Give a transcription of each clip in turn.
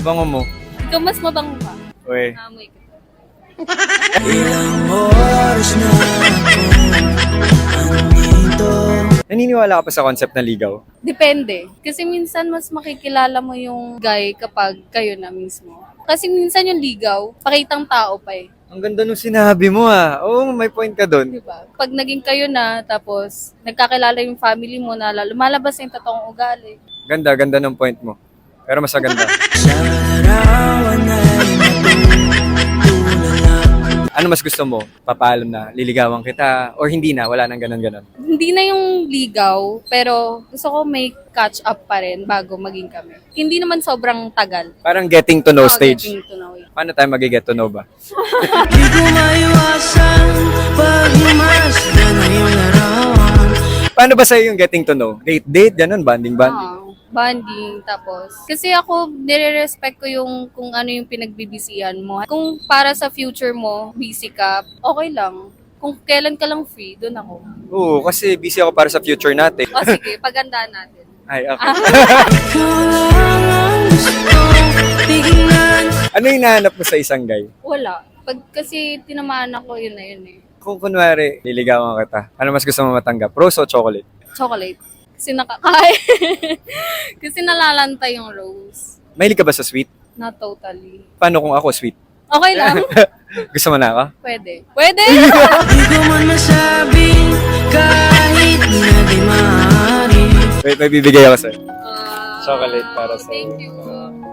Bango mo. Ikaw mas mabango ka. Uy. Amoy ko. Naniniwala ka pa sa concept na ligaw? Depende. Kasi minsan mas makikilala mo yung guy kapag kayo na mismo. Kasi minsan yung ligaw, pakitang tao pa eh. Ang ganda nung sinabi mo ah. Oo, may point ka doon. Diba? Pag naging kayo na, tapos nagkakilala yung family mo na lumalabas yung totoong ugali. Ganda, ganda ng point mo. Pero mas maganda. Ano mas gusto mo? Papaalam na, liligawan kita, or hindi na, wala nang ganon-ganon? Hindi na yung ligaw, pero gusto ko may catch up pa rin bago maging kami. Hindi naman sobrang tagal. Parang getting to know Oo, stage. getting to know. Paano tayo mag-get to know ba? Di ko maiwasan pag lumasdan na yung larawan. Paano ba sa'yo yung getting to know? Date, ganon, banding. Bonding, tapos. Kasi ako, nire-respect ko yung kung ano yung pinagbibisihan mo. Kung para sa future mo, busy ka, okay lang. Kung kailan ka lang free, doon ako. Oo, kasi busy ako para sa future natin. O sige, pagandaan natin. Ay, okay. Ikaw lang ang gusto tignan. Ano yung hinahanap mo sa isang guy? Wala. Pag kasi tinamaan ako, yun na yun eh. Kung kunwari, liligawan kita, ano mas gusto mo matanggap? Rose o chocolate? Chocolate. Kasi nakakain. Kasi nalalantay yung rose. Mahilig ka ba sa sweet? Not totally. Paano kung ako sweet? Okay lang. Gusto mo na ako? Pwede. Pwede! Di ko man masabing kahit na di maaari. Wait, may bibigay ako sa'yo. Ah, Chocolate para sa'yo. Thank you.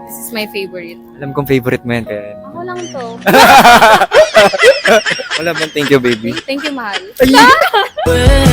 This is my favorite. Alam kong favorite mo yan, kaya... Ako lang to. Wala bang thank you, baby? Thank you, mahal. Pwede